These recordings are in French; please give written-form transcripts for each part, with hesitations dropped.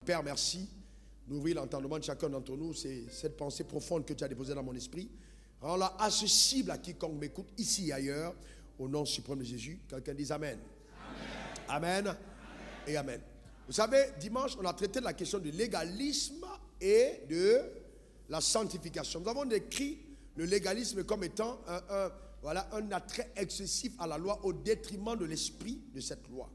Père, merci d'ouvrir l'entendement de chacun d'entre nous. C'est cette pensée profonde que tu as déposée dans mon esprit. Rends-la accessible à quiconque m'écoute, ici et ailleurs, au nom suprême de Jésus. Quelqu'un dise Amen. Amen. Amen et Amen. Vous savez, dimanche, on a traité de la question du légalisme et de la sanctification. Nous avons décrit le légalisme comme étant un attrait excessif à la loi au détriment de l'esprit de cette loi.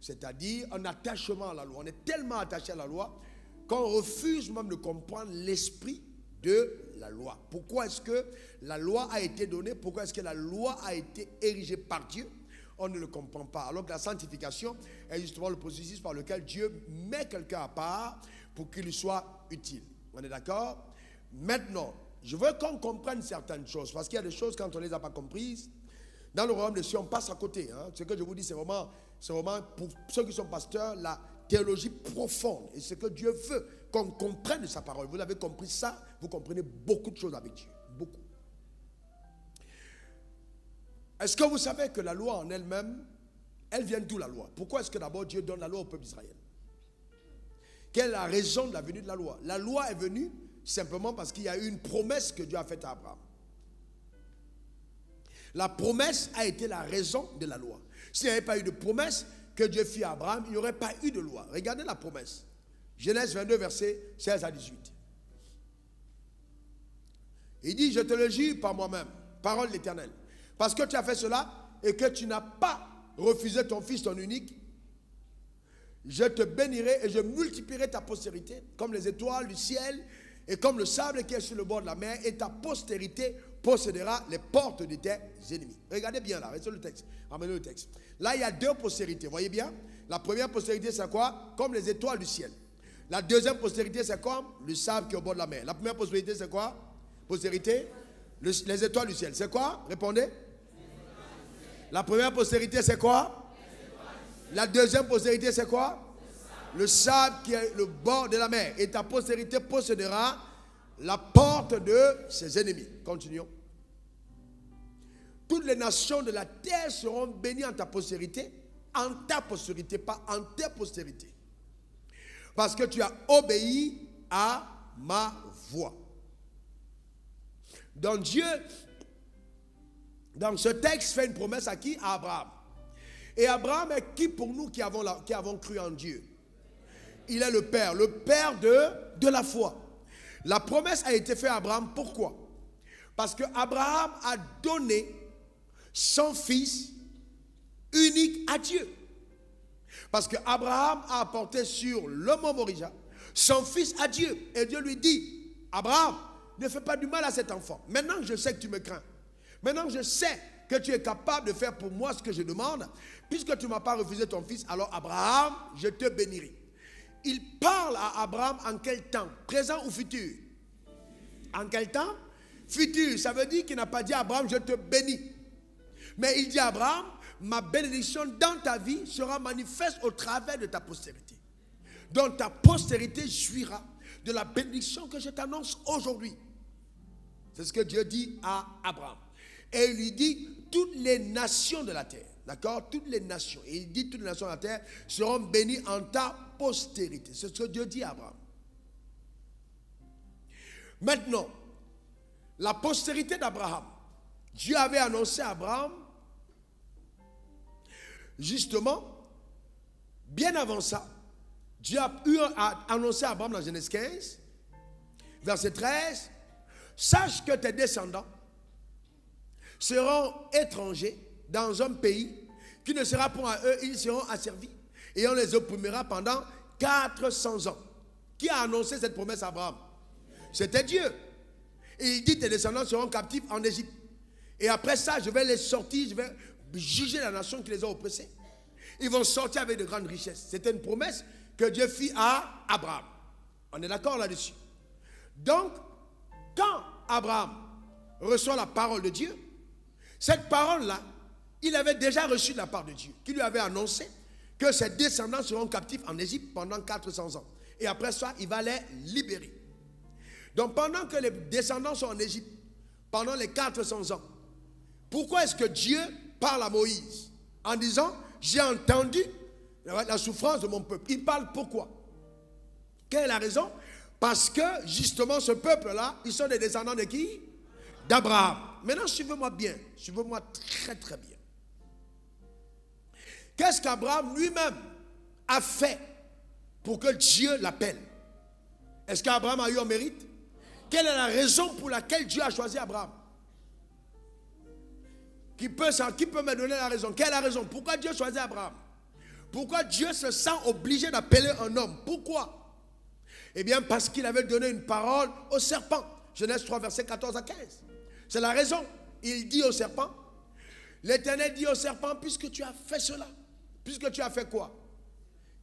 C'est-à-dire un attachement à la loi. On est tellement attaché à la loi qu'on refuse même de comprendre l'esprit de la loi. Pourquoi est-ce que la loi a été donnée? Pourquoi est-ce que la loi a été érigée par Dieu? On ne le comprend pas. Alors que la sanctification est justement le processus par lequel Dieu met quelqu'un à part pour qu'il lui soit utile. On est d'accord? Maintenant, je veux qu'on comprenne certaines choses, parce qu'il y a des choses, quand on ne les a pas comprises, dans le royaume de Dieu, on passe à côté. Ce que je vous dis, c'est vraiment pour ceux qui sont pasteurs, la théologie profonde. Et ce que Dieu veut, qu'on comprenne de sa parole. Vous avez compris ça, vous comprenez beaucoup de choses avec Dieu. Beaucoup. Est-ce que vous savez que la loi en elle-même, elle vient d'où la loi? Pourquoi est-ce que d'abord Dieu donne la loi au peuple d'Israël? Quelle est la raison de la venue de la loi? La loi est venue simplement parce qu'il y a eu une promesse que Dieu a faite à Abraham. La promesse a été la raison de la loi. S'il n'y avait pas eu de promesse que Dieu fit à Abraham, il n'y aurait pas eu de loi. Regardez la promesse. Genèse 22, versets 16 à 18. Il dit, je te le jure par moi-même, parole de l'Éternel, parce que tu as fait cela et que tu n'as pas refusé ton fils, ton unique, je te bénirai et je multiplierai ta postérité comme les étoiles du ciel et comme le sable qui est sur le bord de la mer, et ta postérité possédera les portes de tes ennemis. Regardez bien là, restez le texte. Ramenez le texte. Là, il y a deux postérités, voyez bien. La première postérité, c'est quoi? Comme les étoiles du ciel. La deuxième postérité, c'est comme le sable qui est au bord de la mer. La première postérité, c'est quoi? Postérité, les étoiles du ciel. C'est quoi? Répondez. La première postérité, c'est quoi? La deuxième postérité, c'est quoi? Le sable qui est le bord de la mer. Et ta postérité possédera la porte de ses ennemis. Continuons. Toutes les nations de la terre seront bénies en ta postérité, pas en tes postérités. Parce que tu as obéi à ma voix. Donc Dieu, dans ce texte, fait une promesse à qui? À Abraham. Et Abraham est qui pour nous qui avons cru en Dieu? Il est le père de la foi. La promesse a été faite à Abraham, pourquoi? Parce que Abraham a donné son fils unique à Dieu. Parce que Abraham a apporté sur le mont Moria son fils à Dieu. Et Dieu lui dit, Abraham, ne fais pas du mal à cet enfant. Maintenant je sais que tu me crains. Maintenant je sais que tu es capable de faire pour moi ce que je demande. Puisque tu ne m'as pas refusé ton fils, alors Abraham, je te bénirai. Il parle à Abraham en quel temps? Présent ou futur? En quel temps? Futur. Ça veut dire qu'il n'a pas dit à Abraham, je te bénis. Mais il dit à Abraham, ma bénédiction dans ta vie sera manifeste au travers de ta postérité. Donc ta postérité jouira de la bénédiction que je t'annonce aujourd'hui. C'est ce que Dieu dit à Abraham. Et il lui dit, toutes les nations de la terre, d'accord? Toutes les nations. Et il dit, toutes les nations de la terre seront bénies en ta postérité. C'est ce que Dieu dit à Abraham. Maintenant, la postérité d'Abraham. Dieu avait annoncé à Abraham, justement, bien avant ça, Dieu a annoncé à Abraham dans Genèse 15, verset 13, sache que tes descendants seront étrangers dans un pays qui ne sera point à eux, ils seront asservis. Et on les opprimera pendant 400 ans. Qui a annoncé cette promesse à Abraham? C'était Dieu. Et il dit, tes descendants seront captifs en Égypte. Et après ça, je vais les sortir, je vais juger la nation qui les a oppressés. Ils vont sortir avec de grandes richesses. C'était une promesse que Dieu fit à Abraham. On est d'accord là-dessus. Donc, quand Abraham reçoit la parole de Dieu, cette parole-là, il avait déjà reçu de la part de Dieu, qui lui avait annoncé que ses descendants seront captifs en Égypte pendant 400 ans. Et après ça, il va les libérer. Donc pendant que les descendants sont en Égypte, pendant les 400 ans, pourquoi est-ce que Dieu parle à Moïse en disant, j'ai entendu la souffrance de mon peuple? Il parle pourquoi? Quelle est la raison? Parce que justement ce peuple-là, ils sont des descendants de qui? D'Abraham. Maintenant, suivez-moi bien. Suivez-moi très très bien. Qu'est-ce qu'Abraham lui-même a fait pour que Dieu l'appelle? Est-ce qu'Abraham a eu un mérite? Quelle est la raison pour laquelle Dieu a choisi Abraham? Qui peut me donner la raison? Quelle est la raison? Pourquoi Dieu choisit Abraham? Pourquoi Dieu se sent obligé d'appeler un homme? Pourquoi? Eh bien, parce qu'il avait donné une parole au serpent. Genèse 3, versets 14 à 15. C'est la raison. Il dit au serpent, l'Éternel dit au serpent, puisque tu as fait cela, puisque tu as fait quoi?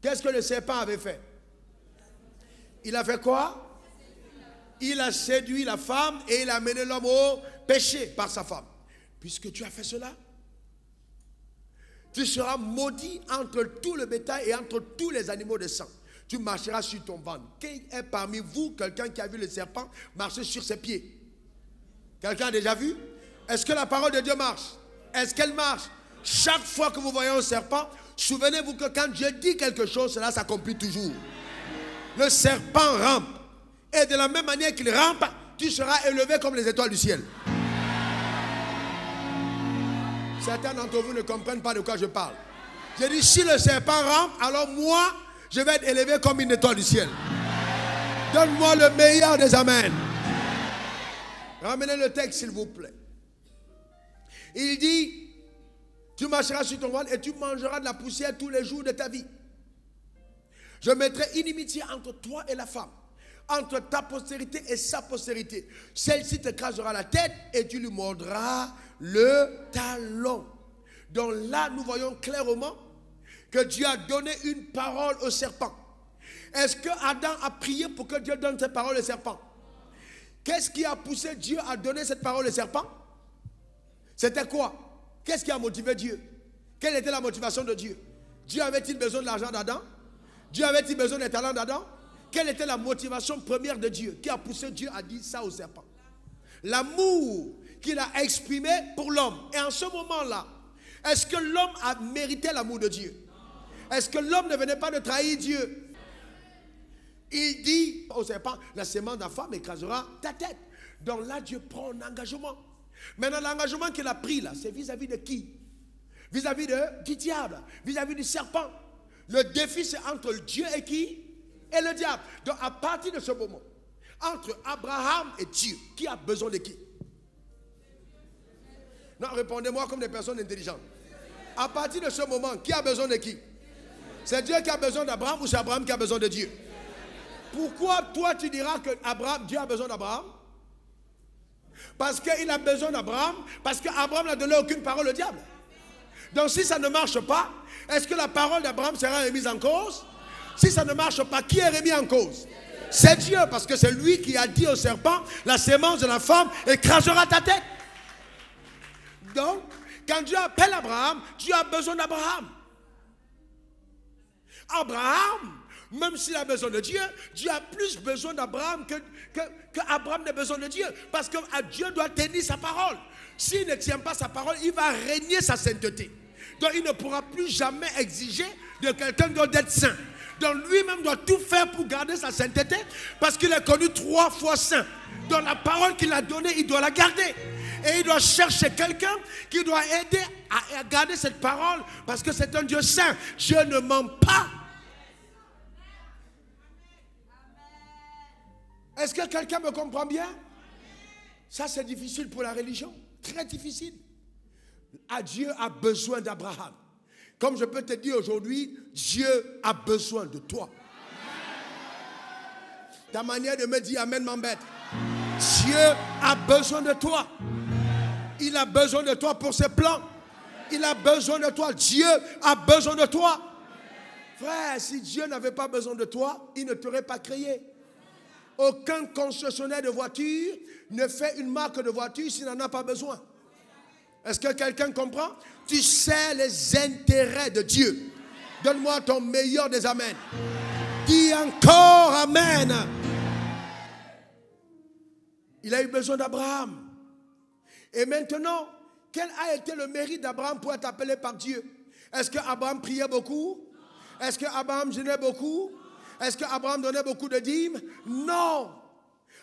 Qu'est-ce que le serpent avait fait? Il a fait quoi? Il a séduit la femme et il a mené l'homme au péché par sa femme. Puisque tu as fait cela, tu seras maudit entre tout le bétail et entre tous les animaux de sang. Tu marcheras sur ton ventre. Qui est parmi vous quelqu'un qui a vu le serpent marcher sur ses pieds? Quelqu'un a déjà vu? Est-ce que la parole de Dieu marche? Est-ce qu'elle marche? Chaque fois que vous voyez un serpent, souvenez-vous que quand Dieu dit quelque chose, cela s'accomplit toujours. Le serpent rampe. Et de la même manière qu'il rampe, tu seras élevé comme les étoiles du ciel. Certains d'entre vous ne comprennent pas de quoi je parle. J'ai dit, si le serpent rampe, alors moi, je vais être élevé comme une étoile du ciel. Donne-moi le meilleur des amens. Ramenez le texte, s'il vous plaît. Il dit, tu marcheras sur ton ventre et tu mangeras de la poussière tous les jours de ta vie. Je mettrai inimitié entre toi et la femme, entre ta postérité et sa postérité. Celle-ci te crasera la tête et tu lui mordras le talon. Donc là, nous voyons clairement que Dieu a donné une parole au serpent. Est-ce que Adam a prié pour que Dieu donne cette parole au serpent? Qu'est-ce qui a poussé Dieu à donner cette parole au serpent? C'était quoi? Qu'est-ce qui a motivé Dieu? Quelle était la motivation de Dieu? Dieu avait-il besoin de l'argent d'Adam? Dieu avait-il besoin des talents d'Adam? Quelle était la motivation première de Dieu qui a poussé Dieu à dire ça au serpent? L'amour qu'il a exprimé pour l'homme. Et en ce moment-là, est-ce que l'homme a mérité l'amour de Dieu? Est-ce que l'homme ne venait pas de trahir Dieu? Il dit au serpent, la sémence de la femme écrasera ta tête. Donc là, Dieu prend un engagement. Maintenant, l'engagement qu'il a pris là, c'est vis-à-vis de qui? Vis-à-vis du diable, vis-à-vis du serpent. Le défi, c'est entre Dieu et qui? Et le diable. Donc à partir de ce moment, entre Abraham et Dieu, qui a besoin de qui? Non, répondez-moi comme des personnes intelligentes. À partir de ce moment, qui a besoin de qui? C'est Dieu qui a besoin d'Abraham ou c'est Abraham qui a besoin de Dieu? Pourquoi toi tu diras que Dieu a besoin d'Abraham? Parce qu'il a besoin d'Abraham, parce qu'Abraham n'a donné aucune parole au diable. Donc si ça ne marche pas, est-ce que la parole d'Abraham sera remise en cause? Si ça ne marche pas, qui est remis en cause? C'est Dieu, parce que c'est lui qui a dit au serpent, la sémence de la femme écrasera ta tête. Donc, quand Dieu appelle Abraham, Dieu a besoin d'Abraham. Abraham, même s'il a besoin de Dieu, Dieu a plus besoin d'Abraham que Abraham n'a besoin de Dieu. Parce que Dieu doit tenir sa parole. S'il ne tient pas sa parole, il va régner sa sainteté. Donc il ne pourra plus jamais exiger de quelqu'un d'être saint. Donc lui-même doit tout faire pour garder sa sainteté, parce qu'il est connu 3 fois saint. Donc la parole qu'il a donnée, il doit la garder. Et il doit chercher quelqu'un qui doit aider à garder cette parole, parce que c'est un Dieu saint. Dieu ne ment pas. Est-ce que quelqu'un me comprend bien? Ça, c'est difficile pour la religion. Très difficile. Dieu a besoin d'Abraham. Comme je peux te dire aujourd'hui, Dieu a besoin de toi. Ta manière de me dire amen m'embête. Dieu a besoin de toi. Il a besoin de toi pour ses plans. Il a besoin de toi. Dieu a besoin de toi. Frère, si Dieu n'avait pas besoin de toi, il ne t'aurait pas créé. Aucun concessionnaire de voiture ne fait une marque de voiture s'il n'en a pas besoin. Est-ce que quelqu'un comprend? Tu sais les intérêts de Dieu. Donne-moi ton meilleur des amens. Dis encore amen. Il a eu besoin d'Abraham. Et maintenant, quel a été le mérite d'Abraham pour être appelé par Dieu? Est-ce qu'Abraham priait beaucoup? Est-ce qu'Abraham jeûnait beaucoup? Est-ce qu'Abraham donnait beaucoup de dîmes? Non.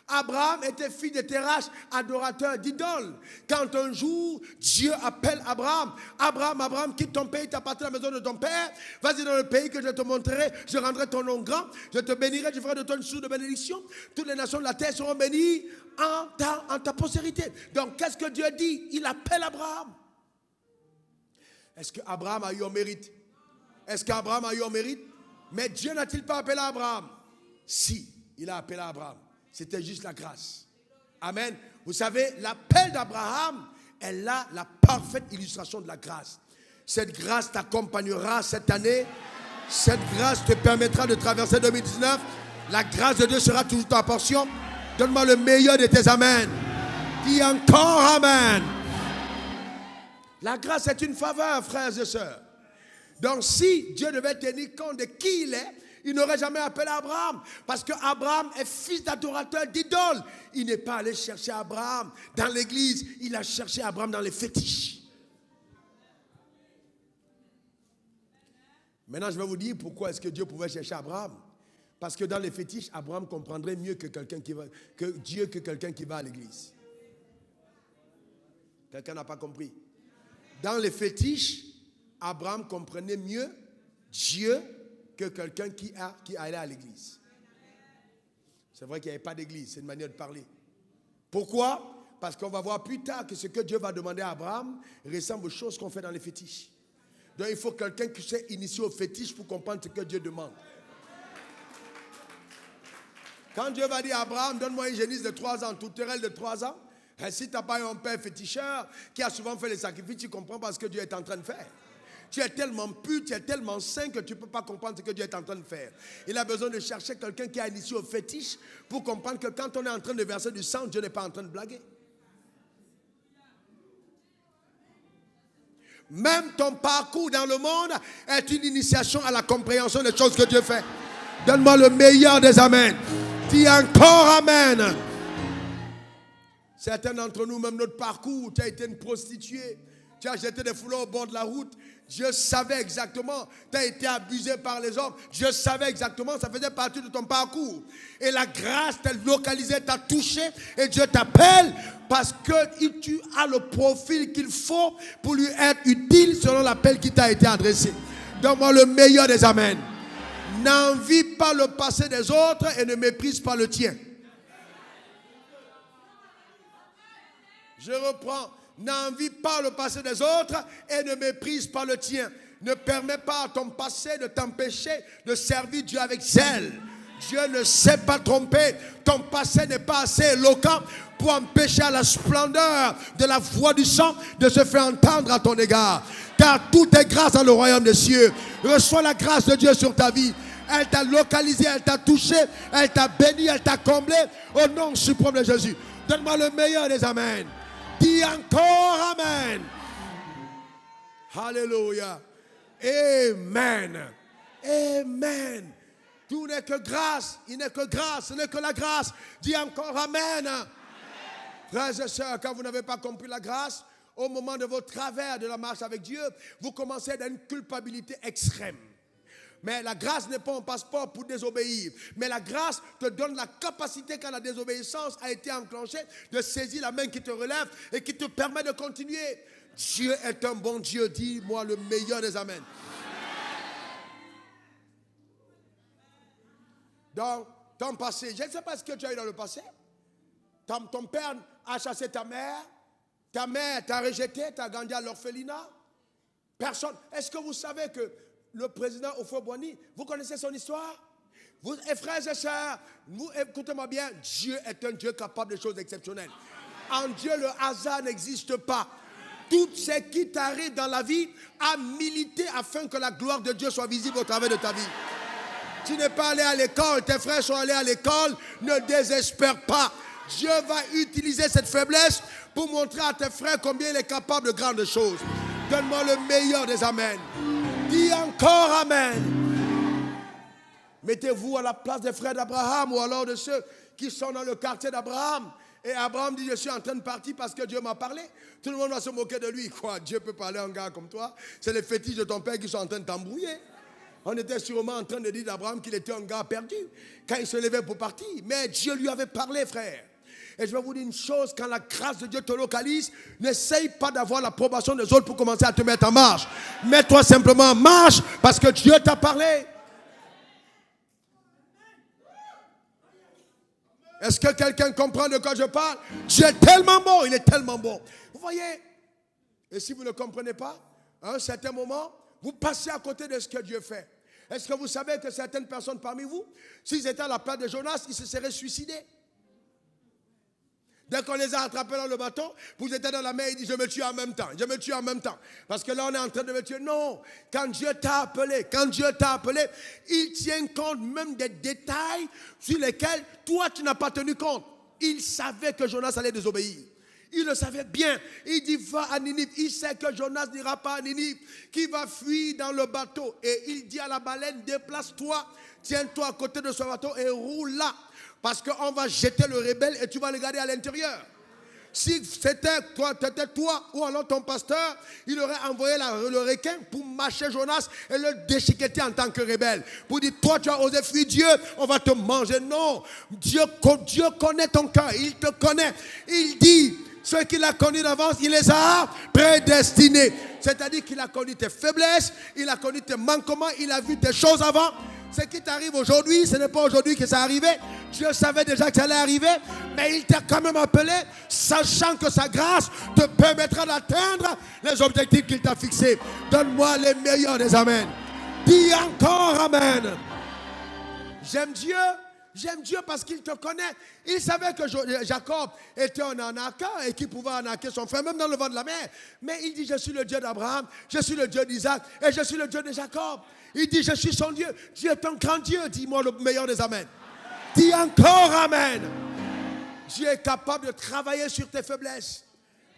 Abraham était fils de Terach, adorateur d'idoles. Quand un jour, Dieu appelle Abraham, Abraham, quitte ton pays, t'appartiens à la maison de ton père, vas-y dans le pays que je te montrerai, je rendrai ton nom grand, je te bénirai, je ferai de toi une source de bénédiction. Toutes les nations de la terre seront bénies en ta postérité. Donc, qu'est-ce que Dieu dit? Il appelle Abraham. Est-ce qu'Abraham a eu un mérite? Est-ce qu'Abraham a eu un mérite? Mais Dieu n'a-t-il pas appelé Abraham? Si, il a appelé Abraham. C'était juste la grâce. Amen. Vous savez, l'appel d'Abraham est là la parfaite illustration de la grâce. Cette grâce t'accompagnera cette année. Cette grâce te permettra de traverser 2019. La grâce de Dieu sera toujours ta portion. Donne-moi le meilleur de tes amens. Dis encore amen. La grâce est une faveur, frères et sœurs. Donc si Dieu devait tenir compte de qui il est, il n'aurait jamais appelé Abraham. Parce qu'Abraham est fils d'adorateur d'idoles. Il n'est pas allé chercher Abraham dans l'église. Il a cherché Abraham dans les fétiches. Maintenant, je vais vous dire pourquoi est-ce que Dieu pouvait chercher Abraham. Parce que dans les fétiches, Abraham comprendrait mieux que Dieu que quelqu'un qui va à l'église. Quelqu'un n'a pas compris. Dans les fétiches, Abraham comprenait mieux Dieu que quelqu'un qui allait à l'église. C'est vrai qu'il n'y avait pas d'église, c'est une manière de parler. Pourquoi? Parce qu'on va voir plus tard que ce que Dieu va demander à Abraham ressemble aux choses qu'on fait dans les fétiches. Donc il faut quelqu'un qui s'est initié aux fétiches pour comprendre ce que Dieu demande. Quand Dieu va dire à Abraham, donne-moi une génisse de 3 ans, toute terrelle de 3 ans, et si tu n'as pas eu un père féticheur qui a souvent fait les sacrifices, tu comprends pas ce que Dieu est en train de faire. Tu es tellement pur, tu es tellement saint que tu ne peux pas comprendre ce que Dieu est en train de faire. Il a besoin de chercher quelqu'un qui a initié au fétiche pour comprendre que quand on est en train de verser du sang, Dieu n'est pas en train de blaguer. Même ton parcours dans le monde est une initiation à la compréhension des choses que Dieu fait. Donne-moi le meilleur des amens. Dis encore amen. Certains d'entre nous, même notre parcours, tu as été une prostituée. Tu as jeté des foulards au bord de la route. Dieu savait exactement. Tu as été abusé par les hommes. Dieu savait exactement. Ça faisait partie de ton parcours. Et la grâce t'a localisé, t'a touché. Et Dieu t'appelle parce que tu as le profil qu'il faut pour lui être utile selon l'appel qui t'a été adressé. Donne-moi le meilleur des amens. N'envie pas le passé des autres et ne méprise pas le tien. Je reprends. N'envie pas le passé des autres et ne méprise pas le tien. Ne permets pas à ton passé de t'empêcher de servir Dieu avec zèle. Dieu ne sait pas tromper. Ton passé n'est pas assez éloquent pour empêcher à la splendeur de la voix du sang de se faire entendre à ton égard. Car tout est grâce dans le royaume des cieux. Reçois la grâce de Dieu sur ta vie. Elle t'a localisé, elle t'a touché, elle t'a béni, elle t'a comblé. Au nom suprême de Jésus. Donne-moi le meilleur des amens. Dis encore amen. Alléluia. Amen. Amen. Tout n'est que grâce. Il n'est que grâce. Ce n'est que la grâce. Dis encore amen. Frères et sœurs, quand vous n'avez pas compris la grâce, au moment de votre travers de la marche avec Dieu, vous commencez dans une culpabilité extrême. Mais la grâce n'est pas un passeport pour désobéir. Mais la grâce te donne la capacité, quand la désobéissance a été enclenchée, de saisir la main qui te relève et qui te permet de continuer. Dieu est un bon Dieu. Dis-moi le meilleur des amens. Donc, ton passé, je ne sais pas ce que tu as eu dans le passé. Ton père a chassé ta mère t'a rejeté, t'a grandi à l'orphelinat. Personne. Est-ce que vous savez que le président Houphouët-Boigny, vous connaissez son histoire? Vous, frères et sœurs, écoutez-moi bien, Dieu est un Dieu capable de choses exceptionnelles. En Dieu, le hasard n'existe pas. Tout ce qui t'arrive dans la vie a milité afin que la gloire de Dieu soit visible au travers de ta vie. Tu n'es pas allé à l'école, tes frères sont allés à l'école, ne désespère pas. Dieu va utiliser cette faiblesse pour montrer à tes frères combien il est capable de grandes choses. Donne-moi le meilleur des amens. Dis encore amen. Mettez-vous à la place des frères d'Abraham ou alors de ceux qui sont dans le quartier d'Abraham. Et Abraham dit, je suis en train de partir parce que Dieu m'a parlé. Tout le monde va se moquer de lui. Quoi, Dieu peut parler à un gars comme toi? C'est les fétiches de ton père qui sont en train de t'embrouiller. On était sûrement en train de dire d'Abraham qu'il était un gars perdu quand il se levait pour partir. Mais Dieu lui avait parlé, frère. Et je vais vous dire une chose, quand la grâce de Dieu te localise, n'essaye pas d'avoir l'approbation des autres pour commencer à te mettre en marche. Mets-toi simplement en marche parce que Dieu t'a parlé. Est-ce que quelqu'un comprend de quoi je parle? Dieu est tellement bon, il est tellement bon. Vous voyez? Et si vous ne comprenez pas, à un certain moment, vous passez à côté de ce que Dieu fait. Est-ce que vous savez que certaines personnes parmi vous, s'ils étaient à la place de Jonas, ils se seraient suicidés? Dès qu'on les a attrapés dans le bateau, vous étiez dans la mer, il dit je me tue en même temps, je me tue en même temps. Parce que là on est en train de me tuer. Non, quand Dieu t'a appelé, il tient compte même des détails sur lesquels toi tu n'as pas tenu compte. Il savait que Jonas allait désobéir. Il le savait bien. Il dit va à Ninive. Il sait que Jonas n'ira pas à Ninive, qu'il va fuir dans le bateau. Et il dit à la baleine, déplace-toi, tiens-toi à côté de ce bateau et roule là. Parce qu'on va jeter le rebelle et tu vas le garder à l'intérieur. Si c'était toi ou alors ton pasteur, il aurait envoyé le requin pour mâcher Jonas et le déchiqueter en tant que rebelle. Pour dire, toi tu as osé fuir Dieu, on va te manger. Non, Dieu connaît ton cœur, il te connaît. Il dit, ceux qu'il a connus d'avance, il les a prédestinés. C'est-à-dire qu'il a connu tes faiblesses, il a connu tes manquements, il a vu tes choses avant. Ce qui t'arrive aujourd'hui, ce n'est pas aujourd'hui que ça arrivé. Dieu savait déjà que ça allait arriver, mais il t'a quand même appelé, sachant que sa grâce te permettra d'atteindre les objectifs qu'il t'a fixés. Donne-moi les meilleurs des amens. Dis encore amen. J'aime Dieu parce qu'il te connaît. Il savait que Jacob était un arnaqueur et qu'il pouvait arnaquer son frère, même dans le vent de la mer. Mais il dit, je suis le Dieu d'Abraham, je suis le Dieu d'Isaac et je suis le Dieu de Jacob. Il dit, je suis son Dieu. Dieu est un grand Dieu. Dis-moi le meilleur des amens. Dis encore amen. Dieu est capable de travailler sur tes faiblesses.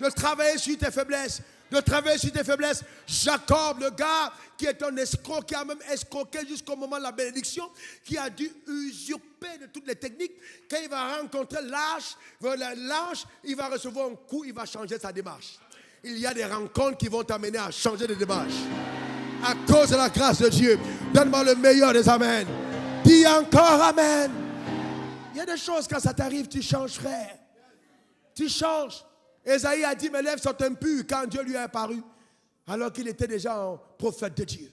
De travailler sur tes faiblesses. Jacob, le gars qui est un escroc, qui a même escroqué jusqu'au moment de la bénédiction, qui a dû usurper de toutes les techniques. Quand il va rencontrer l'ange, il va recevoir un coup, il va changer sa démarche. Il y a des rencontres qui vont t'amener à changer de démarche. À cause de la grâce de Dieu. Donne-moi le meilleur des amens. Dis encore amen. Il y a des choses, quand ça t'arrive, tu changes, frère. Tu changes. Ésaïe a dit, mes lèvres sont impures quand Dieu lui est apparu, alors qu'il était déjà un prophète de Dieu.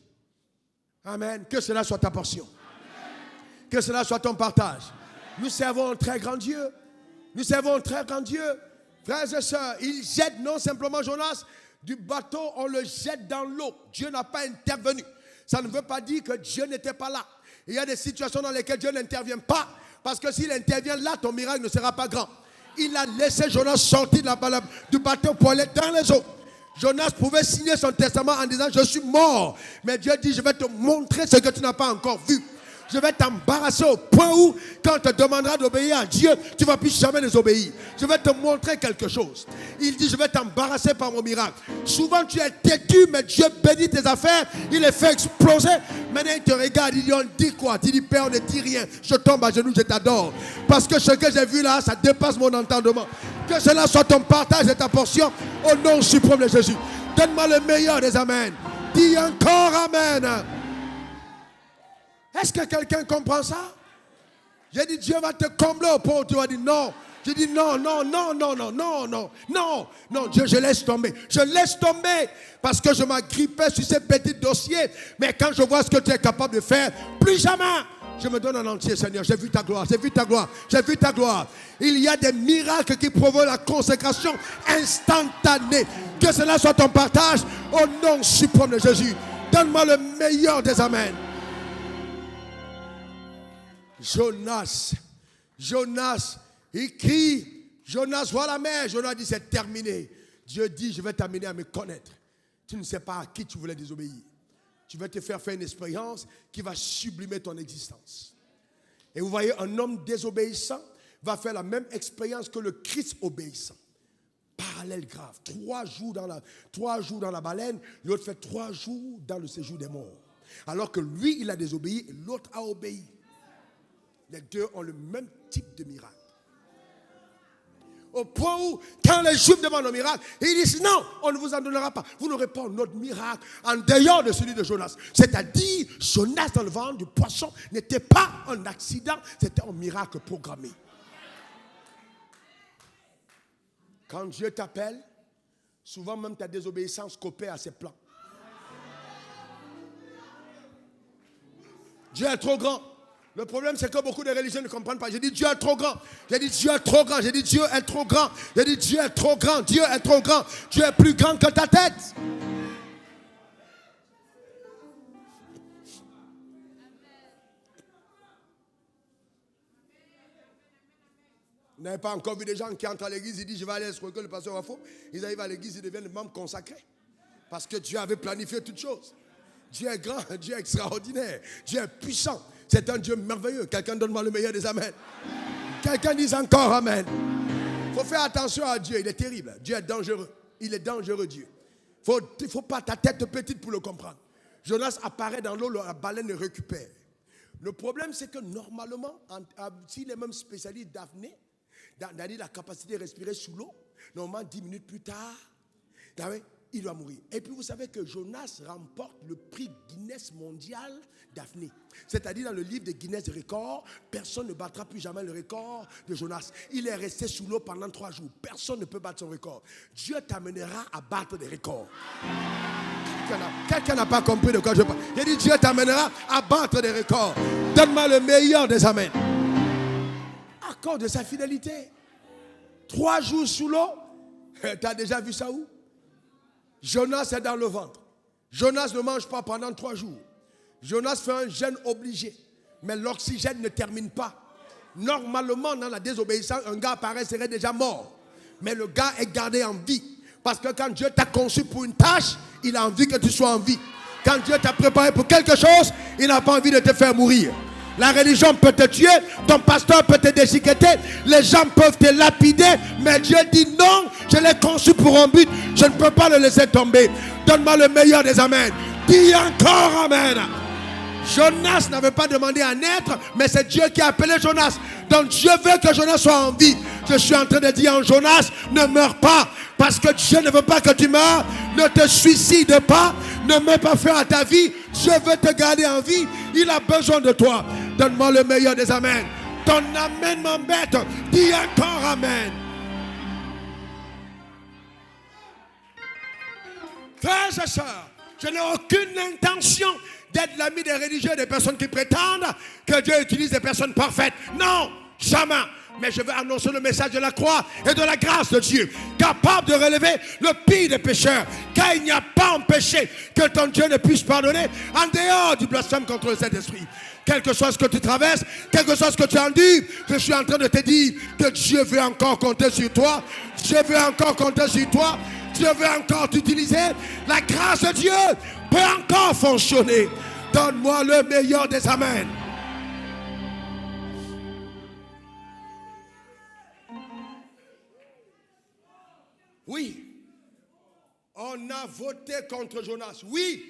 Amen. Que cela soit ta portion. Amen. Que cela soit ton partage. Nous servons un très grand Dieu. Frères et sœurs, il jette non simplement Jonas du bateau, on le jette dans l'eau. Dieu n'a pas intervenu. Ça ne veut pas dire que Dieu n'était pas là. Il y a des situations dans lesquelles Dieu n'intervient pas, parce que s'il intervient là, ton miracle ne sera pas grand. Il a laissé Jonas sortir du bateau pour aller dans les eaux. Jonas pouvait signer son testament en disant, je suis mort. Mais Dieu dit, je vais te montrer ce que tu n'as pas encore vu. Je vais t'embarrasser au point où, quand on te demandera d'obéir à Dieu, tu ne vas plus jamais désobéir. Je vais te montrer quelque chose. Il dit, je vais t'embarrasser par mon miracle. Souvent, tu es têtu, mais Dieu bénit tes affaires. Il les fait exploser. Maintenant, il te regarde, il dit, on dit quoi? Tu dis, Père, on ne dit rien. Je tombe à genoux, je t'adore. Parce que ce que j'ai vu là, ça dépasse mon entendement. Que cela soit ton partage et ta portion, au nom suprême de Jésus. Donne-moi le meilleur des amens. Dis encore amen. Est-ce que quelqu'un comprend ça? J'ai dit, Dieu va te combler au point où tu vas dire non. J'ai dit non, Dieu, je laisse tomber. Parce que je m'agrippais sur ces petits dossiers. Mais quand je vois ce que tu es capable de faire, plus jamais je me donne en entier, Seigneur. J'ai vu ta gloire. Il y a des miracles qui provoquent la consécration instantanée. Que cela soit ton partage au nom suprême de Jésus. Donne-moi le meilleur des amens. Jonas, il crie, Jonas voit la mer. Jonas dit, c'est terminé. Dieu dit, je vais t'amener à me connaître. Tu ne sais pas à qui tu voulais désobéir. Tu vas te faire une expérience qui va sublimer ton existence. Et vous voyez, un homme désobéissant va faire la même expérience que le Christ obéissant. Parallèle grave. 3 jours dans la baleine, l'autre fait 3 jours dans le séjour des morts. Alors que lui, il a désobéi et l'autre a obéi. Les deux ont le même type de miracle. Au point où, quand les Juifs demandent un miracle, ils disent non, on ne vous en donnera pas. Vous n'aurez pas un autre miracle en dehors de celui de Jonas. C'est-à-dire, Jonas dans le ventre du poisson n'était pas un accident, c'était un miracle programmé. Quand Dieu t'appelle, souvent même ta désobéissance coopère à ses plans. Dieu est trop grand. Le problème, c'est que beaucoup de religieux ne comprennent pas. J'ai dit Dieu est trop grand. J'ai dit Dieu est trop grand. J'ai dit Dieu est trop grand. J'ai dit Dieu est trop grand. Dieu est trop grand. Dieu est plus grand que ta tête. Vous n'avez pas encore vu des gens qui entrent à l'église, ils disent je vais aller escroquer le pasteur Wafo. Ils arrivent à l'église, ils deviennent membres consacrés. Parce que Dieu avait planifié toutes choses. Dieu est grand, Dieu est extraordinaire, Dieu est puissant. C'est un Dieu merveilleux. Quelqu'un donne-moi le meilleur des amens. Quelqu'un dise encore amen. Il faut faire attention à Dieu, il est terrible. Dieu est dangereux. Il est dangereux, Dieu. Il ne faut pas ta tête petite pour le comprendre. Jonas apparaît dans l'eau, la baleine le récupère. Le problème, c'est que normalement, si les mêmes spécialistes d'apnée, c'est-à-dire la capacité de respirer sous l'eau, normalement 10 minutes plus tard, il doit mourir. Et puis vous savez que Jonas remporte le prix Guinness mondial d'apnée. C'est-à-dire dans le livre de Guinness Records, personne ne battra plus jamais le record de Jonas. Il est resté sous l'eau pendant 3 jours. Personne ne peut battre son record. Dieu t'amènera à battre des records. Quelqu'un n'a pas compris de quoi je parle. J'ai dit Dieu t'amènera à battre des records. Donne-moi le meilleur des amens. À cause de sa fidélité. 3 jours sous l'eau. Tu as déjà vu ça où? Jonas est dans le ventre. Jonas ne mange pas pendant 3 jours. Jonas fait un jeûne obligé. Mais l'oxygène ne termine pas. Normalement, dans la désobéissance, un gars apparaît, serait déjà mort. Mais le gars est gardé en vie. Parce que quand Dieu t'a conçu pour une tâche, il a envie que tu sois en vie. Quand Dieu t'a préparé pour quelque chose, il n'a pas envie de te faire mourir. La religion peut te tuer, ton pasteur peut te déchiqueter, les gens peuvent te lapider, mais Dieu dit non, je l'ai conçu pour un but, je ne peux pas le laisser tomber. Donne-moi le meilleur des amens. Dis encore amen. Jonas n'avait pas demandé à naître, mais c'est Dieu qui a appelé Jonas. Donc Dieu veut que Jonas soit en vie. Je suis en train de dire à Jonas, ne meurs pas, parce que Dieu ne veut pas que tu meurs. Ne te suicide pas, ne mets pas fin à ta vie. Dieu veut te garder en vie, il a besoin de toi. Donne-moi le meilleur des amens. Ton amen m'embête. Dis encore amen. Frères et sœurs, je n'ai aucune intention d'être l'ami des religieux, des personnes qui prétendent que Dieu utilise des personnes parfaites. Non, jamais. Mais je veux annoncer le message de la croix et de la grâce de Dieu, capable de relever le pire des pécheurs. Car il n'y a pas un péché que ton Dieu ne puisse pardonner en dehors du blasphème contre le Saint-Esprit. Quel que soit ce que tu traverses, quel que soit ce que tu endures, je suis en train de te dire que Dieu veut encore compter sur toi. Dieu veut encore compter sur toi. Dieu veut encore t'utiliser. La grâce de Dieu peut encore fonctionner. Donne-moi le meilleur des amens. Oui, on a voté contre Jonas. Oui,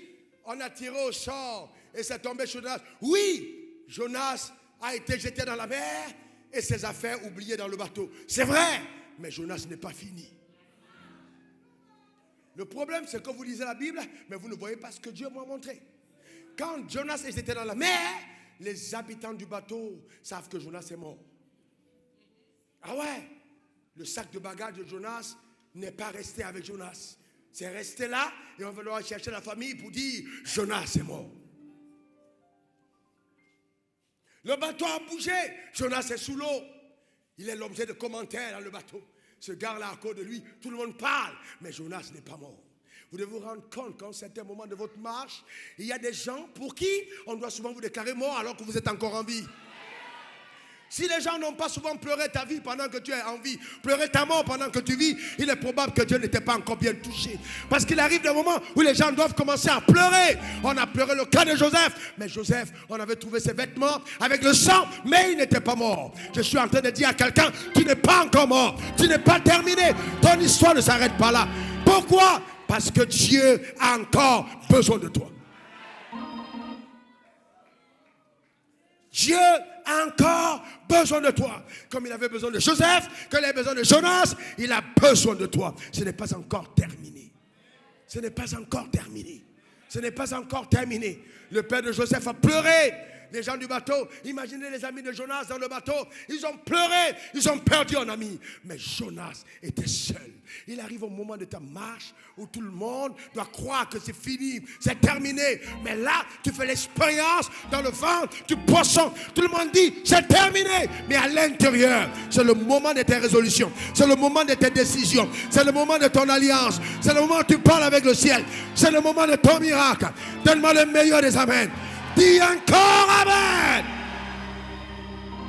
on a tiré au sort et c'est tombé sur Jonas. Oui, Jonas a été jeté dans la mer et ses affaires oubliées dans le bateau. C'est vrai, mais Jonas n'est pas fini. Le problème, c'est que vous lisez la Bible, mais vous ne voyez pas ce que Dieu m'a montré. Quand Jonas était dans la mer, les habitants du bateau savent que Jonas est mort. Ah ouais, le sac de bagages de Jonas n'est pas resté avec Jonas. C'est resté là et on va devoir chercher la famille pour dire Jonas est mort. Le bateau a bougé, Jonas est sous l'eau. Il est l'objet de commentaires dans le bateau. Ce gars-là à cause de lui, tout le monde parle, mais Jonas n'est pas mort. Vous devez vous rendre compte qu'à un certain moment de votre marche, il y a des gens pour qui on doit souvent vous déclarer mort alors que vous êtes encore en vie. Si les gens n'ont pas souvent pleuré ta vie pendant que tu es en vie, pleuré ta mort pendant que tu vis, il est probable que Dieu n'était pas encore bien touché. Parce qu'il arrive des moments où les gens doivent commencer à pleurer. On a pleuré le cas de Joseph. Mais Joseph, on avait trouvé ses vêtements avec le sang, mais il n'était pas mort. Je suis en train de dire à quelqu'un, tu n'es pas encore mort. Tu n'es pas terminé. Ton histoire ne s'arrête pas là. Pourquoi? Parce que Dieu a encore besoin de toi. Dieu a encore besoin de toi. Comme il avait besoin de Joseph, comme il avait besoin de Jonas, il a besoin de toi. Ce n'est pas encore terminé. Ce n'est pas encore terminé. Ce n'est pas encore terminé. Le père de Joseph a pleuré. Les gens du bateau, imaginez les amis de Jonas dans le bateau, ils ont pleuré, ils ont perdu un ami. Mais Jonas était seul. Il arrive au moment de ta marche où tout le monde doit croire que c'est fini, c'est terminé. Mais là, tu fais l'expérience dans le ventre du poisson. Tout le monde dit, c'est terminé. Mais à l'intérieur, c'est le moment de tes résolutions. C'est le moment de tes décisions. C'est le moment de ton alliance. C'est le moment où tu parles avec le ciel. C'est le moment de ton miracle. Donne-moi le meilleur des amens. Dis encore amen.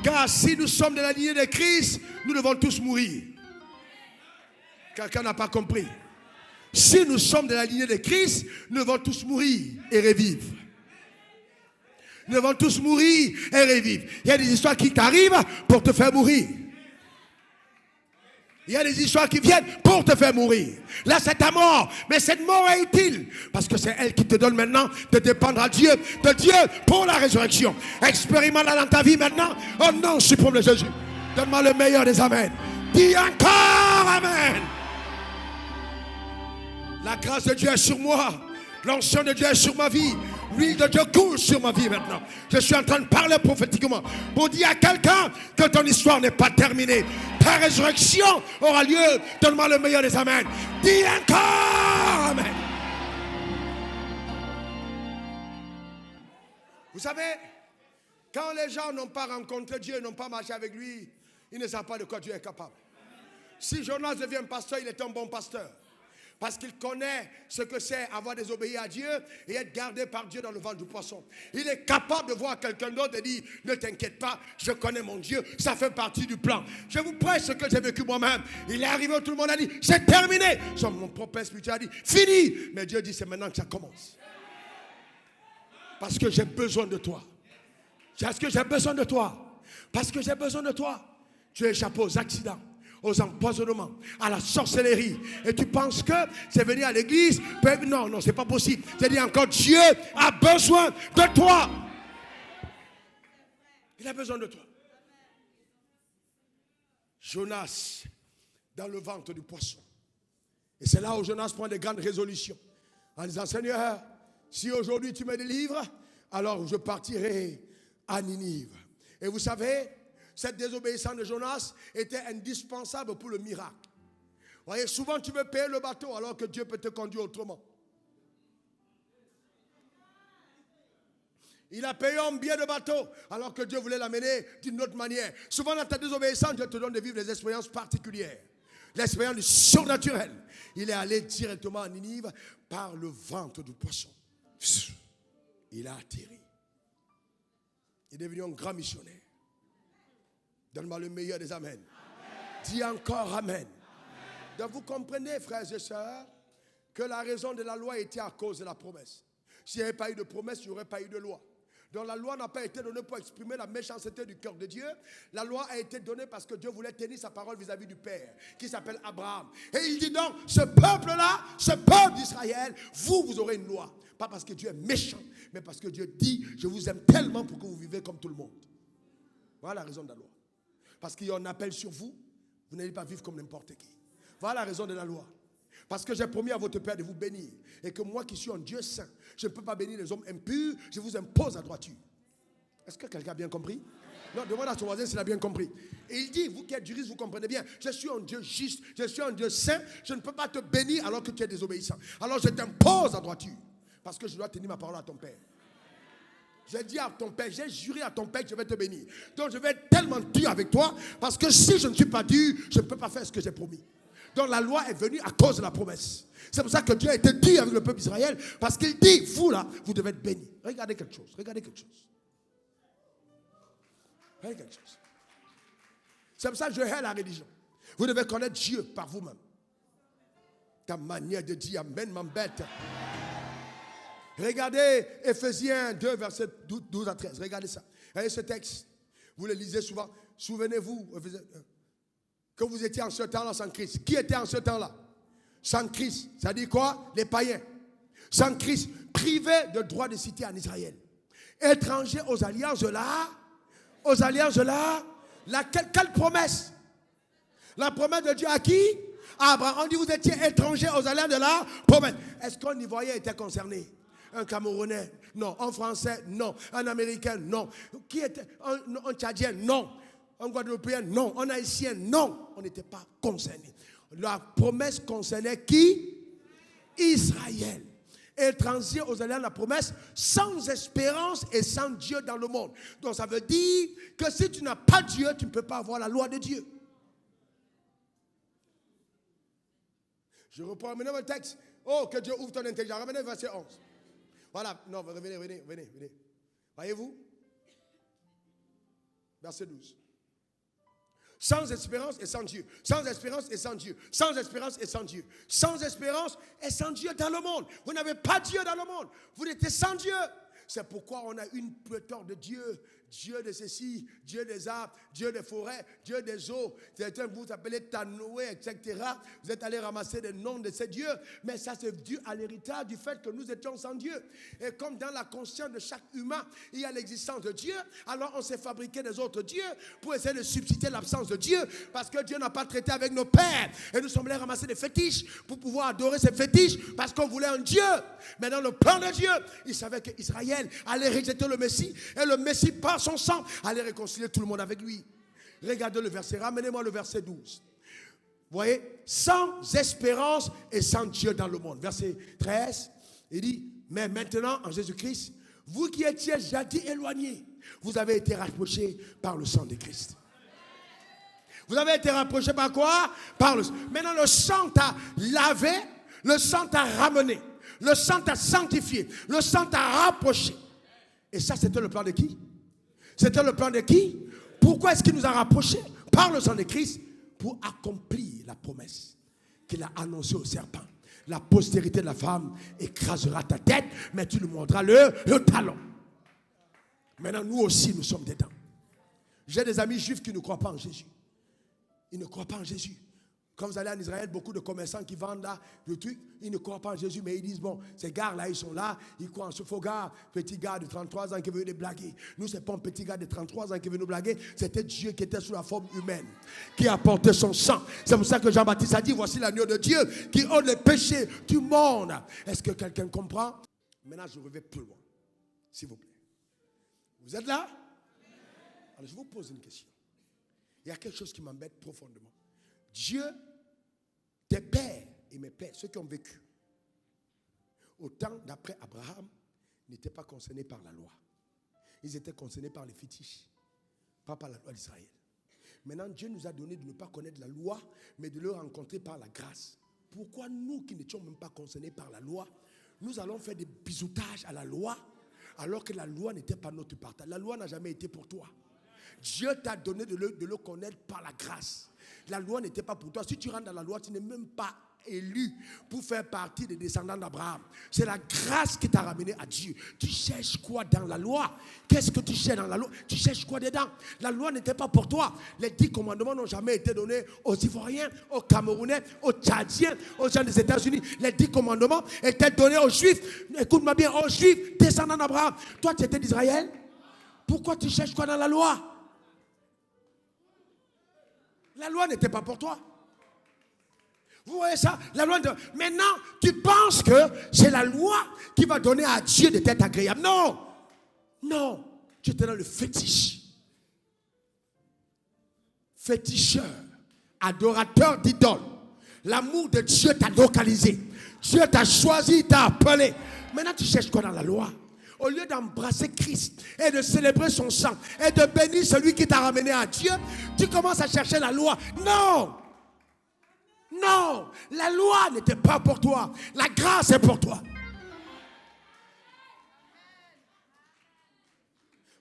Car si nous sommes de la lignée de Christ, nous devons tous mourir. Quelqu'un n'a pas compris. Si nous sommes de la lignée de Christ, nous devons tous mourir et revivre. Nous devons tous mourir et revivre. Il y a des histoires qui t'arrivent pour te faire mourir. Il y a des histoires qui viennent pour te faire mourir. Là, c'est ta mort. Mais cette mort est utile. Parce que c'est elle qui te donne maintenant de dépendre de Dieu pour la résurrection. Expérimente-la dans ta vie maintenant. Au nom suprême de Jésus. Donne-moi le meilleur des amens. Dis encore amen. La grâce de Dieu est sur moi. L'onction de Dieu est sur ma vie. L'huile de Dieu coule sur ma vie maintenant. Je suis en train de parler prophétiquement pour dire à quelqu'un que ton histoire n'est pas terminée. Ta résurrection aura lieu. Donne-moi le meilleur des amens. Dis encore amen. Vous savez, quand les gens n'ont pas rencontré Dieu, n'ont pas marché avec lui, ils ne savent pas de quoi Dieu est capable. Si Jonas devient pasteur, il est un bon pasteur. Parce qu'il connaît ce que c'est avoir désobéi à Dieu et être gardé par Dieu dans le ventre du poisson. Il est capable de voir quelqu'un d'autre et dire, ne t'inquiète pas, je connais mon Dieu, ça fait partie du plan. Je vous prêche ce que j'ai vécu moi-même. Il est arrivé où tout le monde a dit, c'est terminé. Mon propre spirituel a dit, fini. Mais Dieu dit, c'est maintenant que ça commence. Parce que j'ai besoin de toi. Parce que j'ai besoin de toi. Parce que j'ai besoin de toi. Tu échappes aux accidents, aux empoisonnements, à la sorcellerie. Et tu penses que c'est venir à l'église. Non, c'est pas possible. C'est-à-dire encore, Dieu a besoin de toi. Il a besoin de toi. Jonas, dans le ventre du poisson. Et c'est là où Jonas prend des grandes résolutions. En disant, Seigneur, si aujourd'hui tu me délivres, alors je partirai à Ninive. Et vous savez, cette désobéissance de Jonas était indispensable pour le miracle. Vous voyez, souvent tu veux payer le bateau alors que Dieu peut te conduire autrement. Il a payé un billet de bateau alors que Dieu voulait l'amener d'une autre manière. Souvent dans ta désobéissance, Dieu te donne de vivre des expériences particulières. L'expérience du surnaturel. Il est allé directement à Ninive par le ventre du poisson. Il a atterri. Il est devenu un grand missionnaire. Donne-moi le meilleur des amens. Dis encore amen. Amen. Donc vous comprenez, frères et sœurs, que la raison de la loi était à cause de la promesse. S'il n'y avait pas eu de promesse, il n'y aurait pas eu de loi. Donc la loi n'a pas été donnée pour exprimer la méchanceté du cœur de Dieu. La loi a été donnée parce que Dieu voulait tenir sa parole vis-à-vis du Père, qui s'appelle Abraham. Et il dit donc, ce peuple-là, ce peuple d'Israël, vous aurez une loi. Pas parce que Dieu est méchant, mais parce que Dieu dit, je vous aime tellement pour que vous vivez comme tout le monde. Voilà la raison de la loi. Parce qu'il y a un appel sur vous, vous n'allez pas vivre comme n'importe qui. Voilà la raison de la loi. Parce que j'ai promis à votre Père de vous bénir. Et que moi qui suis un Dieu saint, je ne peux pas bénir les hommes impurs, je vous impose la droiture. Est-ce que quelqu'un a bien compris? Non, demande à son voisin s'il a bien compris. Et il dit, vous qui êtes juriste, vous comprenez bien, je suis un Dieu juste, je suis un Dieu saint, je ne peux pas te bénir alors que tu es désobéissant. Alors je t'impose la droiture. Parce que je dois tenir ma parole à ton Père. J'ai dit à ton Père, j'ai juré à ton Père que je vais te bénir. Donc je vais être tellement dur avec toi, parce que si je ne suis pas dur, je ne peux pas faire ce que j'ai promis. Donc la loi est venue à cause de la promesse. C'est pour ça que Dieu a été dur avec le peuple d'Israël, parce qu'il dit, vous là, vous devez être bénis. Regardez quelque chose, regardez quelque chose. Regardez quelque chose. C'est pour ça que je hais la religion. Vous devez connaître Dieu par vous-même. Ta manière de dire amen m'embête. Regardez Ephésiens 2, versets 12 à 13. Regardez ça. Regardez ce texte. Vous le lisez souvent. Souvenez-vous que vous étiez en ce temps-là sans Christ. Qui était en ce temps-là? Sans Christ. Ça dit quoi? Les païens. Sans Christ. Privés de droit de cité en Israël. Étrangers aux alliances là aux alliances de quelle promesse? La promesse de Dieu à qui? À Abraham. On dit vous étiez étrangers aux alliances de la promesse. Est-ce qu'un Ivoirien était concerné? Un Camerounais? Non. Un Français? Non. Un Américain? Non. Qui était? Un Tchadien? Non. Un Guadeloupéen? Non. Un Haïtien? Non. On n'était pas concernés. La promesse concernait qui? Israël. Étranger aux alliances de la promesse, sans espérance et sans Dieu dans le monde. Donc ça veut dire que si tu n'as pas Dieu, tu ne peux pas avoir la loi de Dieu. Je reprends maintenant le texte. Oh, que Dieu ouvre ton intelligence. Ramenez verset 11. Voilà. Non, venez. Voyez-vous? Verset 12. Sans espérance et sans Dieu. Sans espérance et sans Dieu. Sans espérance et sans Dieu. Sans espérance et sans Dieu dans le monde. Vous n'avez pas Dieu dans le monde. Vous êtes sans Dieu. C'est pourquoi on a une pléthore de Dieu. Dieu de ceci, Dieu des arbres, Dieu des forêts, Dieu des eaux. Certains vous appelez Tanoé, etc. Vous êtes allés ramasser des noms de ces dieux. Mais ça, c'est dû à l'héritage du fait que nous étions sans Dieu. Et comme dans la conscience de chaque humain, il y a l'existence de Dieu, alors on s'est fabriqué des autres dieux pour essayer de substituer l'absence de Dieu. Parce que Dieu n'a pas traité avec nos pères. Et nous sommes allés ramasser des fétiches pour pouvoir adorer ces fétiches parce qu'on voulait un Dieu. Mais dans le plan de Dieu, il savait qu'Israël allait rejeter le Messie. Et le Messie, par son sang, allait réconcilier tout le monde avec lui. Regardez le verset, ramenez-moi le verset 12. Vous voyez, sans espérance et sans Dieu dans le monde. Verset 13, il dit, mais maintenant en Jésus-Christ, vous qui étiez jadis éloignés, vous avez été rapprochés par le sang de Christ. Vous avez été rapprochés par quoi? Par le sang. Maintenant le sang t'a lavé, le sang t'a ramené, le sang t'a sanctifié, le sang t'a rapproché. Et ça, c'était le plan de qui? C'était le plan de qui? Pourquoi est-ce qu'il nous a rapprochés? Par le sang de Christ, pour accomplir la promesse qu'il a annoncée au serpent. La postérité de la femme écrasera ta tête, mais tu lui mordras le talon. Maintenant, nous aussi, nous sommes dedans. J'ai des amis juifs qui ne croient pas en Jésus. Ils ne croient pas en Jésus. Quand vous allez en Israël, beaucoup de commerçants qui vendent là, le truc, ils ne croient pas en Jésus, mais ils disent, bon, ces gars-là, ils sont là, ils croient en ce faux gars, petit gars de 33 ans qui veut nous blaguer. Nous, ce n'est pas un petit gars de 33 ans qui veut nous blaguer, c'était Dieu qui était sous la forme humaine, qui a porté son sang. C'est pour ça que Jean-Baptiste a dit, voici l'agneau de Dieu qui ôte les péchés du monde. Est-ce que quelqu'un comprend? Maintenant, je reviens plus loin, s'il vous plaît. Vous êtes là? Alors, je vous pose une question. Il y a quelque chose qui m'embête profondément. Dieu, tes pères et mes pères, ceux qui ont vécu au temps d'après Abraham, n'étaient pas concernés par la loi. Ils étaient concernés par les fétiches, pas par la loi d'Israël. Maintenant, Dieu nous a donné de ne pas connaître la loi, mais de le rencontrer par la grâce. Pourquoi nous qui n'étions même pas concernés par la loi, nous allons faire des bisoutages à la loi, alors que la loi n'était pas notre partage. La loi n'a jamais été pour toi. Dieu t'a donné de le connaître par la grâce. La loi n'était pas pour toi. Si tu rentres dans la loi, tu n'es même pas élu pour faire partie des descendants d'Abraham. C'est la grâce qui t'a ramené à Dieu. Tu cherches quoi dans la loi? Qu'est-ce que tu cherches dans la loi? Tu cherches quoi dedans? La loi n'était pas pour toi. Les 10 commandements n'ont jamais été donnés aux Ivoiriens, aux Camerounais, aux Tchadiens, aux gens des États-Unis. Les 10 commandements étaient donnés aux Juifs. Écoute-moi bien, aux Juifs, descendants d'Abraham. Toi, tu étais d'Israël. Pourquoi tu cherches quoi dans la loi? La loi n'était pas pour toi. Vous voyez ça? La loi Maintenant, tu penses que c'est la loi qui va donner à Dieu des têtes agréables. Non. Non. Tu étais dans le fétiche. Féticheur. Adorateur d'idoles. L'amour de Dieu t'a localisé. Dieu t'a choisi, t'a appelé. Maintenant, tu cherches quoi dans la loi? Au lieu d'embrasser Christ et de célébrer son sang et de bénir celui qui t'a ramené à Dieu, tu commences à chercher la loi. Non! Non! La loi n'était pas pour toi. La grâce est pour toi.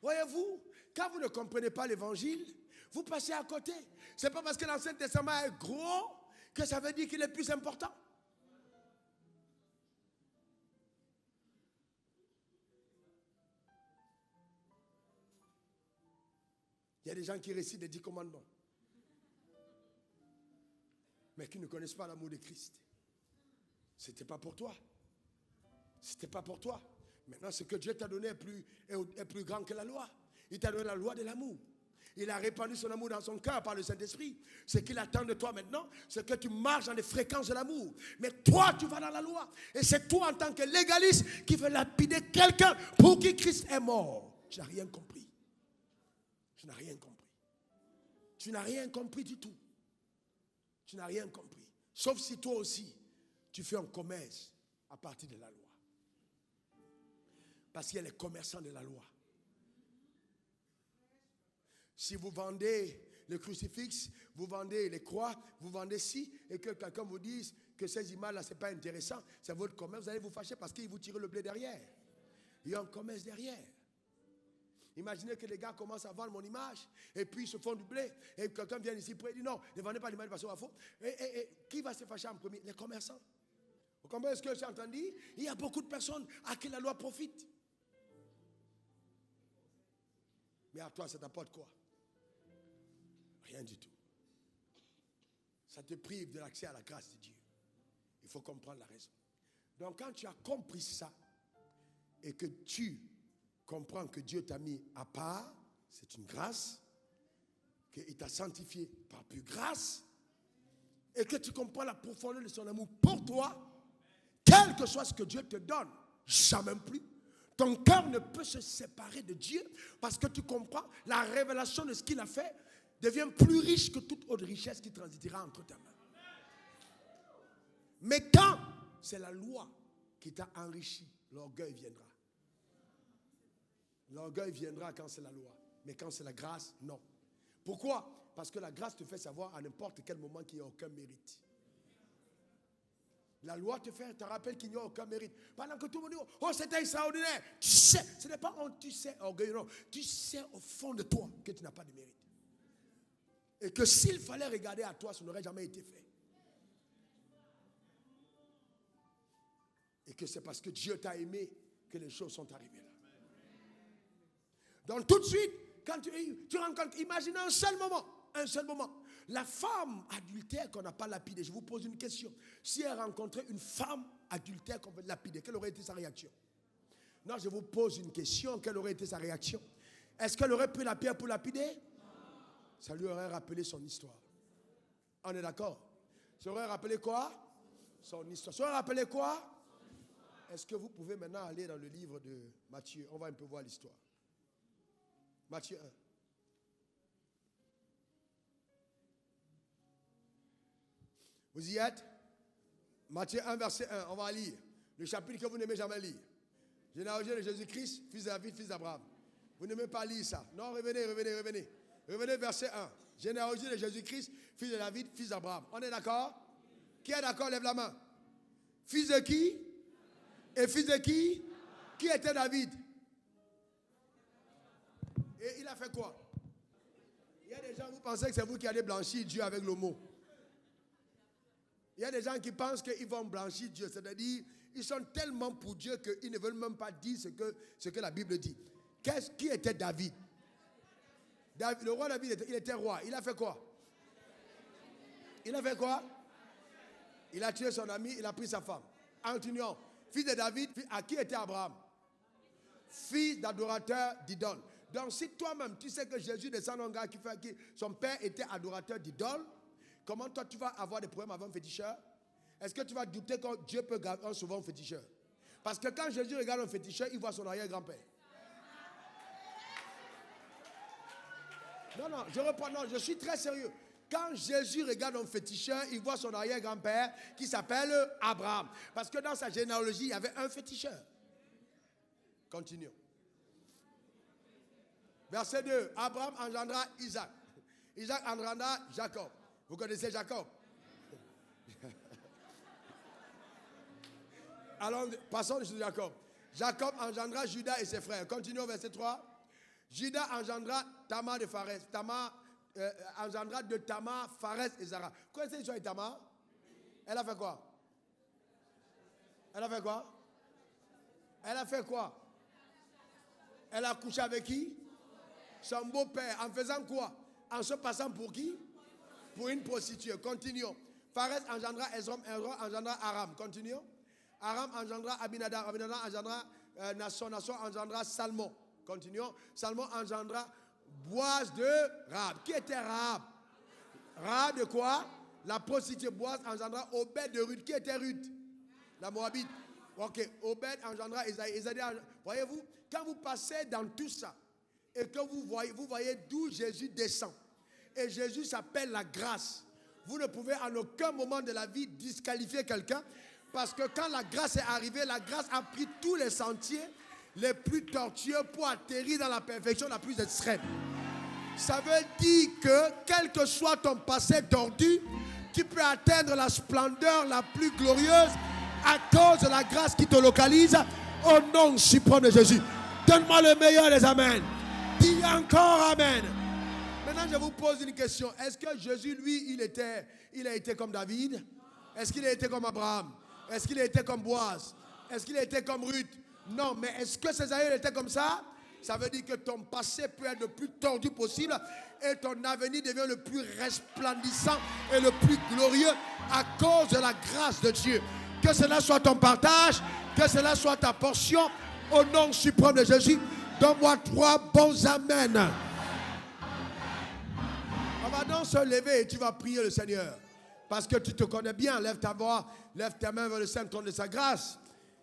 Voyez-vous, quand vous ne comprenez pas l'évangile, vous passez à côté. Ce n'est pas parce que l'Ancien Testament est gros que ça veut dire qu'il est plus important. Il y a des gens qui récitent les 10 commandements, mais qui ne connaissent pas l'amour de Christ. Ce n'était pas pour toi. Ce n'était pas pour toi. Maintenant, ce que Dieu t'a donné est plus grand que la loi. Il t'a donné la loi de l'amour. Il a répandu son amour dans son cœur par le Saint-Esprit. Ce qu'il attend de toi maintenant, c'est que tu marches dans les fréquences de l'amour. Mais toi, tu vas dans la loi. Et c'est toi, en tant que légaliste, qui veux lapider quelqu'un pour qui Christ est mort. Tu n'as rien compris. Tu n'as rien compris. Tu n'as rien compris du tout. Tu n'as rien compris. Sauf si toi aussi, tu fais un commerce à partir de la loi. Parce qu'il y a les commerçants de la loi. Si vous vendez le crucifix, vous vendez les croix, vous vendez ci, et que quelqu'un vous dise que ces images-là, ce n'est pas intéressant, c'est votre commerce, vous allez vous fâcher parce qu'il vous tire le blé derrière. Il y a un commerce derrière. Imaginez que les gars commencent à vendre mon image, et puis ils se font du blé, et quelqu'un vient ici près et dit non, ne vendez pas l'image parce qu'on va faux. Et qui va se fâcher en premier? Les commerçants. Vous comprenez ce que j'ai entendu? Il y a beaucoup de personnes à qui la loi profite. Mais à toi, ça t'apporte quoi? Rien du tout. Ça te prive de l'accès à la grâce de Dieu. Il faut comprendre la raison. Donc quand tu as compris ça, et que tu comprends que Dieu t'a mis à part, c'est une grâce, qu'il t'a sanctifié par pure grâce, et que tu comprends la profondeur de son amour pour toi, quel que soit ce que Dieu te donne, jamais plus, ton cœur ne peut se séparer de Dieu parce que tu comprends la révélation de ce qu'il a fait devient plus riche que toute autre richesse qui transitera entre tes mains. Mais quand c'est la loi qui t'a enrichi, l'orgueil viendra. L'orgueil viendra quand c'est la loi. Mais quand c'est la grâce, non. Pourquoi? Parce que la grâce te fait savoir à n'importe quel moment qu'il n'y a aucun mérite. La loi te rappelle qu'il n'y a aucun mérite. Pendant que tout le monde dit, oh c'était extraordinaire. Tu sais, ce n'est pas tu sais orgueilleux, non. Tu sais au fond de toi que tu n'as pas de mérite. Et que s'il fallait regarder à toi, ça n'aurait jamais été fait. Et que c'est parce que Dieu t'a aimé que les choses sont arrivées là. Donc tout de suite, quand tu rencontres, imaginez un seul moment, la femme adultère qu'on n'a pas lapidée, je vous pose une question. Si elle rencontrait une femme adultère qu'on veut lapider, quelle aurait été sa réaction? Non, je vous pose une question, quelle aurait été sa réaction? Est-ce qu'elle aurait pris la pierre pour lapider? Ça lui aurait rappelé son histoire. On est d'accord? Ça aurait rappelé quoi? Son histoire. Ça aurait rappelé quoi? Est-ce que vous pouvez maintenant aller dans le livre de Matthieu? On va un peu voir l'histoire. Matthieu 1. Vous y êtes? Matthieu 1, verset 1. On va lire. Le chapitre que vous n'aimez jamais lire. Généalogie de Jésus-Christ, fils de David, fils d'Abraham. Vous n'aimez pas lire ça. Non, revenez. Revenez, verset 1. Généalogie de Jésus-Christ, fils de David, fils d'Abraham. On est d'accord? Qui est d'accord? Lève la main. Fils de qui? Et fils de qui? Qui était David? Et il a fait quoi? Il y a des gens, vous pensez que c'est vous qui allez blanchir Dieu avec le mot. Il y a des gens qui pensent qu'ils vont blanchir Dieu. C'est-à-dire, ils sont tellement pour Dieu qu'ils ne veulent même pas dire ce que la Bible dit. Qui était David? Le roi David, il était roi. Il a fait quoi? Il a fait quoi? Il a tué son ami, il a pris sa femme. Continuons. Fils de David, à qui était Abraham? Fils d'adorateur d'idoles. Donc si toi-même, tu sais que Jésus descend d'un gars qui son père était adorateur d'idoles, comment toi tu vas avoir des problèmes avec un féticheur? Est-ce que tu vas douter que Dieu peut garder souvent un féticheur? Parce que quand Jésus regarde un féticheur, il voit son arrière-grand-père. Non, je reprends, non, je suis très sérieux. Quand Jésus regarde un féticheur, il voit son arrière-grand-père qui s'appelle Abraham. Parce que dans sa généalogie, il y avait un féticheur. Continuons. Verset 2. Abraham engendra Isaac. Isaac engendra Jacob. Vous connaissez Jacob? Alors, passons sur Jacob. Jacob engendra Judas et ses frères. Continuons, verset 3. Judas engendra Tamar de Pharès. Tamar engendra de Tamar, Pharès et Zara. Vous connaissez l'histoire de Tamar? Elle a fait quoi? Elle a fait quoi? Elle a fait quoi? Elle a couché avec qui? Son beau-père. En faisant quoi? En se passant pour qui? Pour une prostituée. Continuons. Pharès engendra Ezrom, Ezrom engendra Aram. Continuons. Aram engendra Abinadab. Abinadab engendra Nasson. Nasson engendra Salmon. Continuons. Salmon engendra Boaz de Rahab. Qui était Rahab? Rahab de quoi? La prostituée. Boaz engendra Obed de Ruth. Qui était Ruth? La Moabite. Ok, Obed engendra Isaïe. Voyez-vous, quand vous passez dans tout ça, et que vous voyez d'où Jésus descend, et Jésus s'appelle la grâce, vous ne pouvez en aucun moment de la vie disqualifier quelqu'un, parce que quand la grâce est arrivée, la grâce a pris tous les sentiers les plus tortueux pour atterrir dans la perfection la plus extrême. Ça veut dire que quel que soit ton passé tordu, tu peux atteindre la splendeur la plus glorieuse à cause de la grâce qui te localise au nom suprême de Jésus. Donne-moi le meilleur des amens. Dis encore amen. Maintenant, je vous pose une question. Est-ce que Jésus, lui, il a été comme David? Est-ce qu'il a été comme Abraham? Est-ce qu'il a été comme Boaz? Est-ce qu'il a été comme Ruth? Non, mais est-ce que Césaïe était comme ça? Ça veut dire que ton passé peut être le plus tordu possible et ton avenir devient le plus resplendissant et le plus glorieux à cause de la grâce de Dieu. Que cela soit ton partage, que cela soit ta portion, au nom suprême de Jésus. Donne-moi 3 bons amen. On va donc se lever et tu vas prier le Seigneur. Parce que tu te connais bien. Lève ta voix, lève ta main vers le saint trône de sa grâce.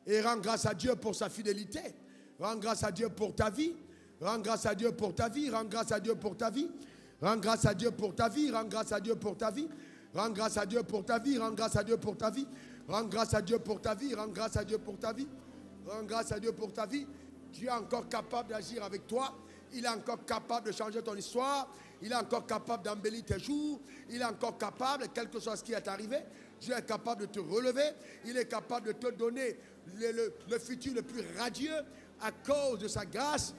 Et rends grâce à Dieu pour sa fidélité. Rends grâce à Dieu pour ta vie. Rends grâce à Dieu pour ta vie. Rends grâce à Dieu pour ta vie. Rends grâce à Dieu pour ta vie. Rends grâce à Dieu pour ta vie. Rends grâce à Dieu pour ta vie. Rends grâce à Dieu pour ta vie. Rends grâce à Dieu pour ta vie. Rends grâce à Dieu pour ta vie. Rends grâce à Dieu pour ta vie. Dieu est encore capable d'agir avec toi. Il est encore capable de changer ton histoire. Il est encore capable d'embellir tes jours. Il est encore capable, quel que soit ce qui est arrivé, Dieu est capable de te relever. Il est capable de te donner le futur le plus radieux à cause de sa grâce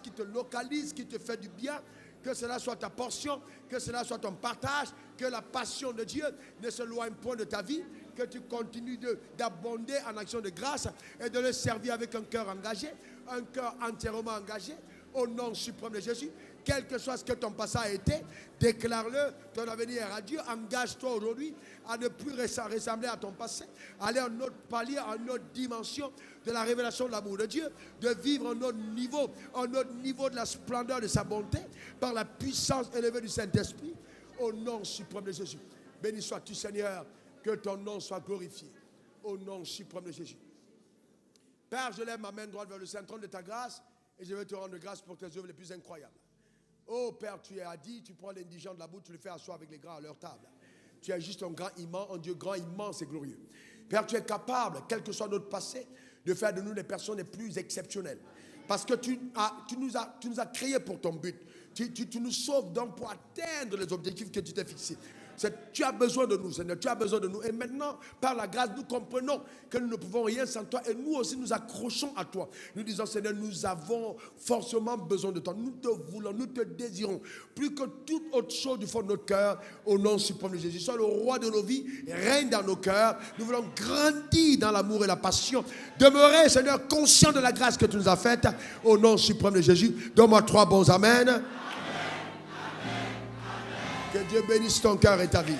qui te localise, qui te fait du bien. Que cela soit ta portion, que cela soit ton partage, que la passion de Dieu ne se loigne point de ta vie, que tu continues d'abonder en action de grâce et de le servir avec un cœur engagé, un cœur entièrement engagé, au nom suprême de Jésus. Quel que soit ce que ton passé a été, déclare-le, ton avenir est radieux. Engage-toi aujourd'hui à ne plus ressembler à ton passé, aller à un autre palier, à une autre dimension de la révélation de l'amour de Dieu, de vivre un autre niveau de la splendeur de sa bonté, par la puissance élevée du Saint-Esprit, au nom suprême de Jésus. Béni sois-tu, Seigneur, que ton nom soit glorifié, au nom suprême de Jésus. Père, je lève ma main droite vers le saint trône de ta grâce, et je vais te rendre grâce pour tes œuvres les plus incroyables. Oh Père, tu as dit, tu prends l'indigent de la boue, tu le fais asseoir avec les grands à leur table. Tu es juste un grand immense, un Dieu grand, immense et glorieux. Père, tu es capable, quel que soit notre passé, de faire de nous les personnes les plus exceptionnelles. Parce que tu nous as créés pour ton but. Tu nous sauves donc pour atteindre les objectifs que tu t'es fixés. Tu as besoin de nous, Seigneur, tu as besoin de nous. Et maintenant, par la grâce, nous comprenons que nous ne pouvons rien sans toi. Et nous aussi, nous accrochons à toi. Nous disons, Seigneur, nous avons forcément besoin de toi. Nous te voulons, nous te désirons. Plus que toute autre chose du fond de notre cœur, au nom suprême de Jésus. Sois le roi de nos vies, règne dans nos cœurs. Nous voulons grandir dans l'amour et la passion. Demeurer, Seigneur, conscient de la grâce que tu nous as faite. Au nom suprême de Jésus. Donne-moi 3 bons amen. Que Dieu bénisse ton cœur et ta vie.